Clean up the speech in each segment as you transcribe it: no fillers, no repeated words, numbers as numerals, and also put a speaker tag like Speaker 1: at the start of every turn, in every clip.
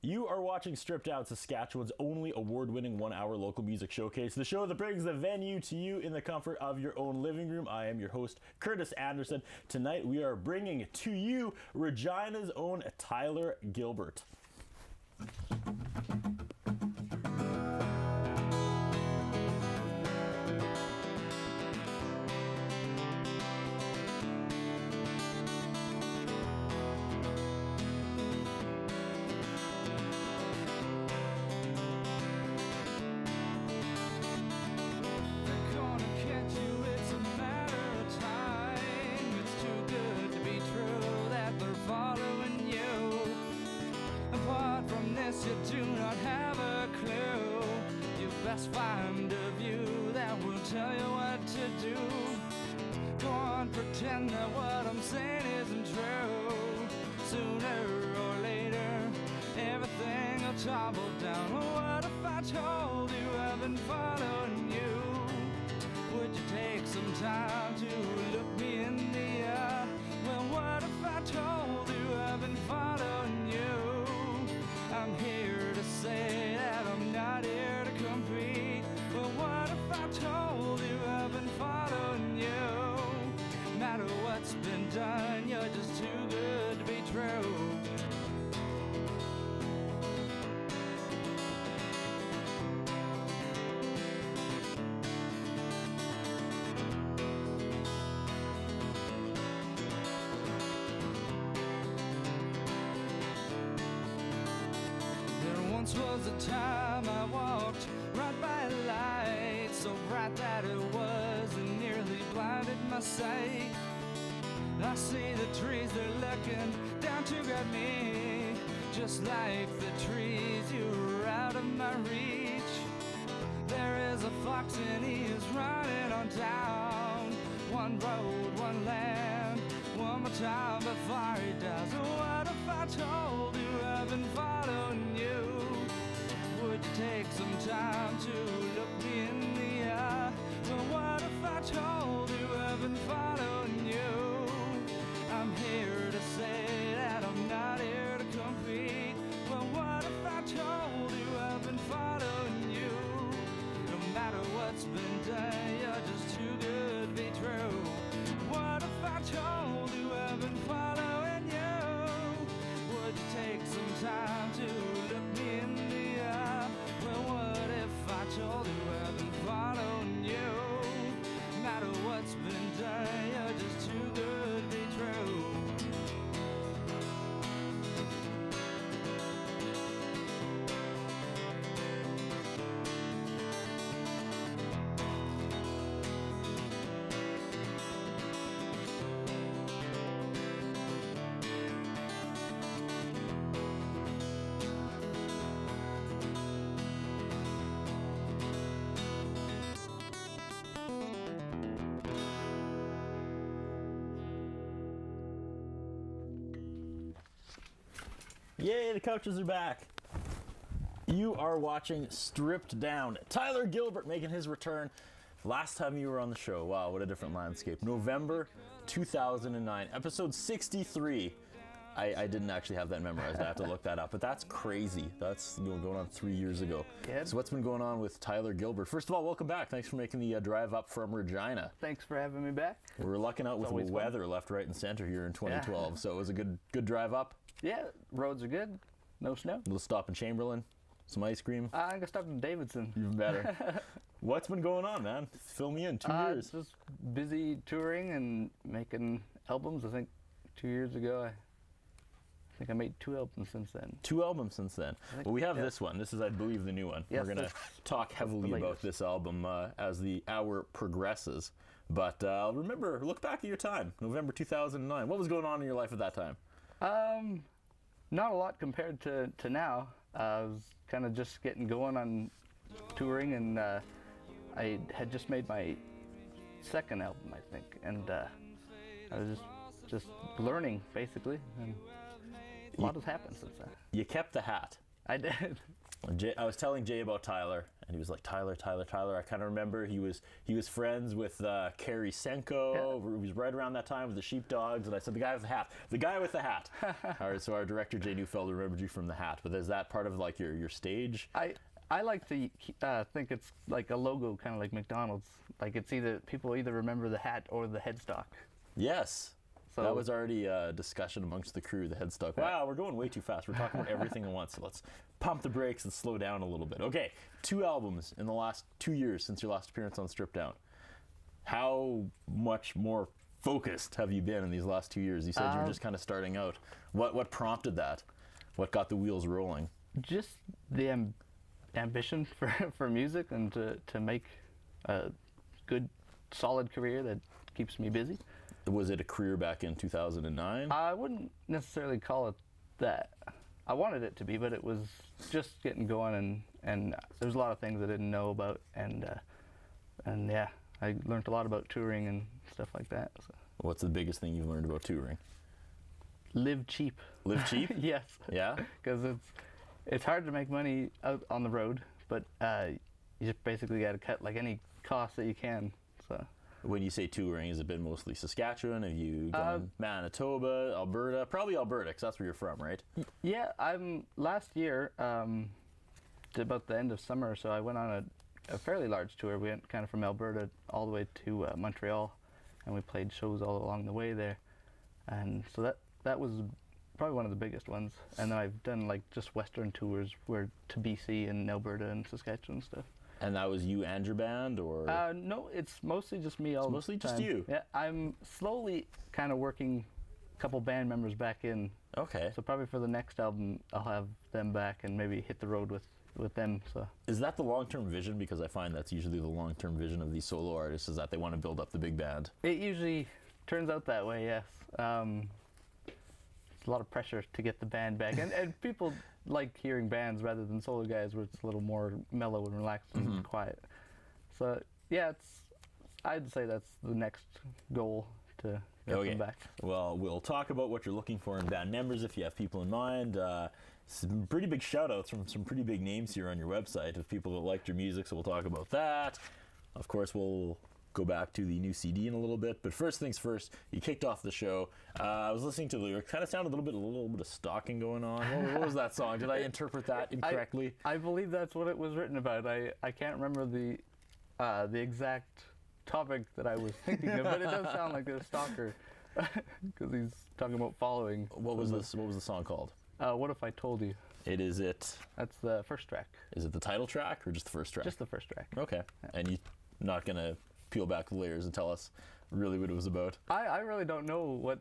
Speaker 1: You are watching Stripped Out, Saskatchewan's only award-winning one-hour local music showcase, the show that brings the venue to you in the comfort of your own living room. I am your host, Curtis Anderson. Tonight we are bringing to you Regina's own Tyler Gilbert.
Speaker 2: You do not have a clue. You best find a view that will tell you what to do. Go on, pretend that what I'm saying isn't true. Sooner or later, everything will tumble down. Well, what if I told you I've been following you? Would you take some time to look me in the eye? Well, what if I told you I've been following you? I'm here to say that I'm not here to compete. But what if I told you I've been following you? No matter what's been done, you're just too good to be true. Once was a time I walked right by a light, so bright that it was and nearly blinded my sight. I see the trees, they're looking down to grab me, just like the trees, you were out of my reach. There is a fox and he is running on down, one road, one land, one more time before he dies. So what if I told you I've been following you? Would you take some time to look me in the eye? Well, what if I told you I've been following you? I'm here to say that I'm not here to compete. Well, what if I told you I've been following you? No matter what's been done, you're just too good to be true. What if I told you I've been following you? Would you take some time to look me in the eye? Well, what if I told you I've been following you? No matter what's been done, you're just too good to be true.
Speaker 1: Yay, the coaches are back. You are watching Stripped Down. Tyler Gilbert making his return. Last time you were on the show, wow, what a different landscape. November 2009, episode 63. I didn't actually have that memorized. I have to look that up, but that's crazy. That's going on 3 years ago.
Speaker 3: Yeah.
Speaker 1: So what's been going on with Tyler Gilbert? First of all, welcome back. Thanks for making the drive up from Regina.
Speaker 3: Thanks for having me back.
Speaker 1: We were lucking out with the weather left, right, and center here in 2012, so it was a good drive up.
Speaker 3: Yeah, roads are good. No snow.
Speaker 1: We'll stop in Chamberlain, some ice cream.
Speaker 3: I'm going to stop in Davidson.
Speaker 1: Even better. What's been going on, man? Fill me in. 2 years.
Speaker 3: Just busy touring and making albums. I think 2 years ago, I think I made 2 albums since then.
Speaker 1: 2 albums since then. Well, we have this one. This is, I believe, the new one.
Speaker 3: Yes,
Speaker 1: we're going to talk heavily about this album as the hour progresses. But look back at your time, November 2009. What was going on in your life at that time?
Speaker 3: Not a lot compared to now. I was kind of just getting going on touring, and I had just made my second album, I think, and I was just learning, basically, and a lot has happened since then.
Speaker 1: You kept the hat.
Speaker 3: I did.
Speaker 1: I was telling Jay about Tyler, and he was like, Tyler. I kind of remember he was friends with Carrie Senko.
Speaker 3: Yeah.
Speaker 1: He was right around that time with the Sheepdogs, and I said, the guy with the hat. All right, so our director Jay Neufeld remembered you from the hat. But is that part of like your stage?
Speaker 3: I like to think it's like a logo, kind of like McDonald's. Like it's people either remember the hat or the headstock.
Speaker 1: Yes.
Speaker 3: So
Speaker 1: that was already a discussion amongst the crew, the headstock. Wow, we're going way too fast. We're talking about everything at once. So let's pump the brakes and slow down a little bit. Okay, 2 albums in the last 2 years since your last appearance on Stripped Down. How much more focused have you been in these last 2 years? You said you were just kind of starting out. What prompted that? What got the wheels rolling?
Speaker 3: Just the ambition for music and to make a good, solid career that keeps me busy.
Speaker 1: Was it a career back in 2009?
Speaker 3: I wouldn't necessarily call it that. I wanted it to be, but it was just getting going, and there's a lot of things I didn't know about, and yeah, I learned a lot about touring and stuff like that. So.
Speaker 1: What's the biggest thing you've learned about touring?
Speaker 3: Live cheap.
Speaker 1: Live cheap?
Speaker 3: Yes.
Speaker 1: Yeah?
Speaker 3: Because it's hard to make money out on the road, but you just basically got to cut like any cost that you can. So.
Speaker 1: When you say touring, has it been mostly Saskatchewan? Have you gone Manitoba, Alberta? Probably Alberta, because that's where you're from, right?
Speaker 3: Yeah, last year, to about the end of summer, so I went on a fairly large tour. We went kind of from Alberta all the way to Montreal, and we played shows all along the way there. And so that was probably one of the biggest ones. And then I've done like just Western tours to BC and Alberta and Saskatchewan and stuff.
Speaker 1: And that was you and your band, or?
Speaker 3: No, it's mostly just me all the time.
Speaker 1: Mostly just you?
Speaker 3: Yeah, I'm slowly kind of working a couple band members back in.
Speaker 1: Okay.
Speaker 3: So probably for the next album, I'll have them back and maybe hit the road with them. So. Is
Speaker 1: that the long-term vision? Because I find that's usually the long-term vision of these solo artists, is that they want to build up the big band.
Speaker 3: It usually turns out that way, yes. It's a lot of pressure to get the band back. And people like hearing bands rather than solo guys where it's a little more mellow and relaxed and quiet. So yeah, I'd say that's the next goal, to get them back.
Speaker 1: Well, we'll talk about what you're looking for in band members if you have people in mind. Some pretty big shout outs from some pretty big names here on your website of people that liked your music, so we'll talk about that. Of course, we'll go back to the new CD in a little bit, but first things first, you kicked off the show. I was listening to the lyrics, kind of sounded a little bit of stalking going on. What was that song? Did I interpret that incorrectly?
Speaker 3: I believe that's what it was written about. I can't remember the exact topic that I was thinking of, but it does sound like a stalker because he's talking about following.
Speaker 1: What was the song called?
Speaker 3: What If I Told You? That's the first track.
Speaker 1: Is it the title track or just the first track?
Speaker 3: Just the first track.
Speaker 1: Okay. Yeah. And you're not gonna peel back the layers and tell us really what it was about?
Speaker 3: I really don't know what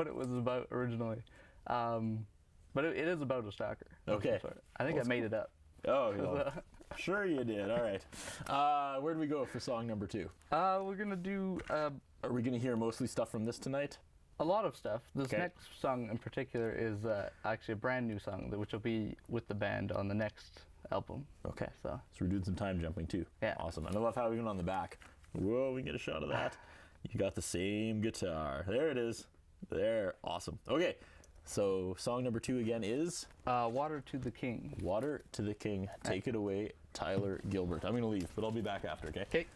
Speaker 3: it was about originally, but it is about a stalker.
Speaker 1: Okay.
Speaker 3: I think I made it up.
Speaker 1: Oh, yeah. Sure you did. All right. Where do we go for song number 2?
Speaker 3: We're gonna do.
Speaker 1: Are we gonna hear mostly stuff from this tonight?
Speaker 3: A lot of stuff. This next song in particular is actually a brand new song, which will be with the band on the next album.
Speaker 1: Okay.
Speaker 3: So
Speaker 1: we're doing some time jumping too.
Speaker 3: Yeah.
Speaker 1: Awesome. And I love how even on the back, whoa, we can get a shot of that. You got the same guitar. There it is. There. Awesome. Okay. So song number 2 again is?
Speaker 3: Water to the King.
Speaker 1: Water to the King. Take it away, Tyler Gilbert. I'm going to leave, but I'll be back after, okay?
Speaker 3: Okay.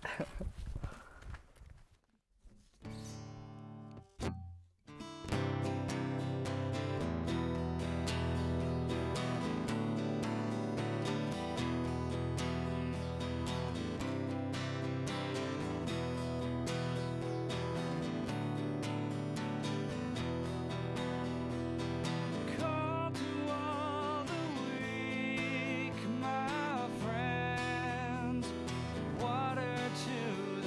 Speaker 2: Water to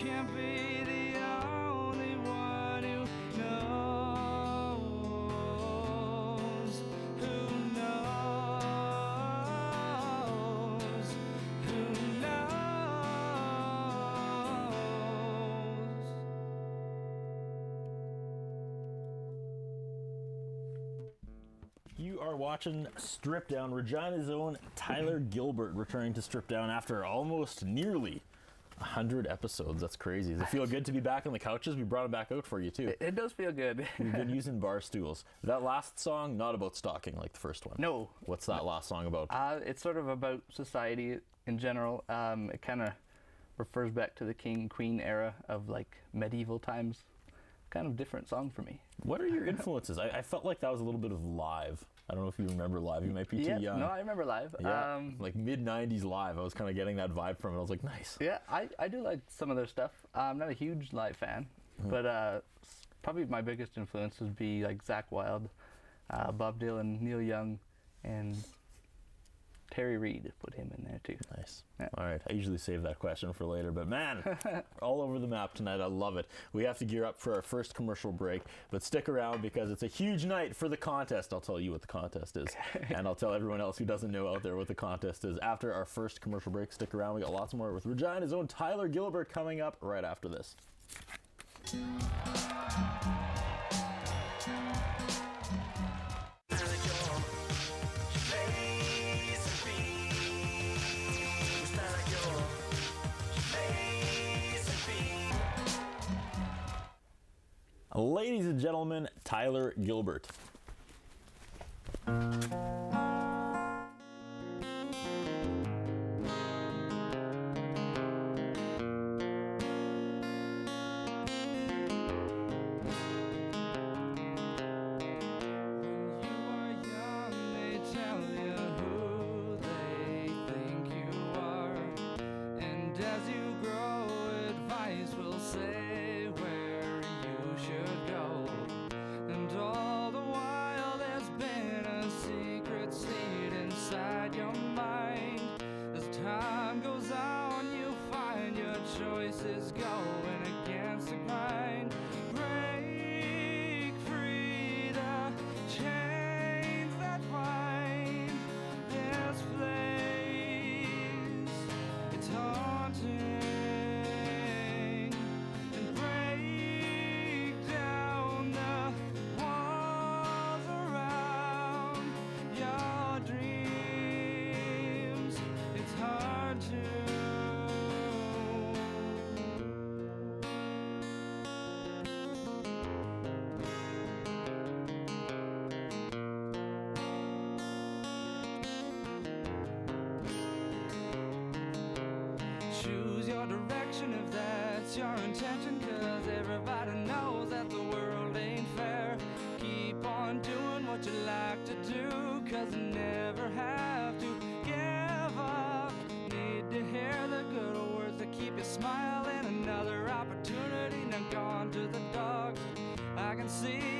Speaker 2: can't be the only one who knows. Who knows? Who knows?
Speaker 1: You are watching Strip Down. Regina's own Tyler Gilbert returning to Strip Down after almost nearly 100 episodes. That's crazy. Does it feel good to be back on the couches? We brought him back out for you too.
Speaker 3: It does feel good.
Speaker 1: We've been using bar stools. That last song, not about stalking like the first one.
Speaker 3: No.
Speaker 1: What's that last song about?
Speaker 3: It's sort of about society in general. It kind of refers back to the king queen era of like medieval times. Kind of different song for me.
Speaker 1: What are your influences? I felt like that was a little bit of Live. I don't know if you remember Live. You might be
Speaker 3: Yeah,
Speaker 1: too young.
Speaker 3: no, I remember Live.
Speaker 1: Yeah, like mid-90s Live. I was kind of getting that vibe from it. I was like, nice.
Speaker 3: Yeah, I do like some of their stuff. I'm not a huge Live fan, but probably my biggest influence would be like Zakk Wylde, Bob Dylan, Neil Young, and Terry Reid. Put him in there too.
Speaker 1: Nice.
Speaker 3: Yeah.
Speaker 1: All right. I usually save that question for later, but man, all over the map tonight. I love it. We have to gear up for our first commercial break, but stick around because it's a huge night for the contest. I'll tell you what the contest is, and I'll tell everyone else who doesn't know out there what the contest is after our first commercial break. Stick around. We got lots more with Regina's own Tyler Gilbert coming up right after this. Ladies and gentlemen, Tyler Gilbert.
Speaker 2: Choose your direction if that's your intention, 'cause everybody knows that the world ain't fair. Keep on doing what you like to do, 'cause you never have to give up. Need to hear the good words that keep you smiling. Another opportunity now gone to the dogs. I can see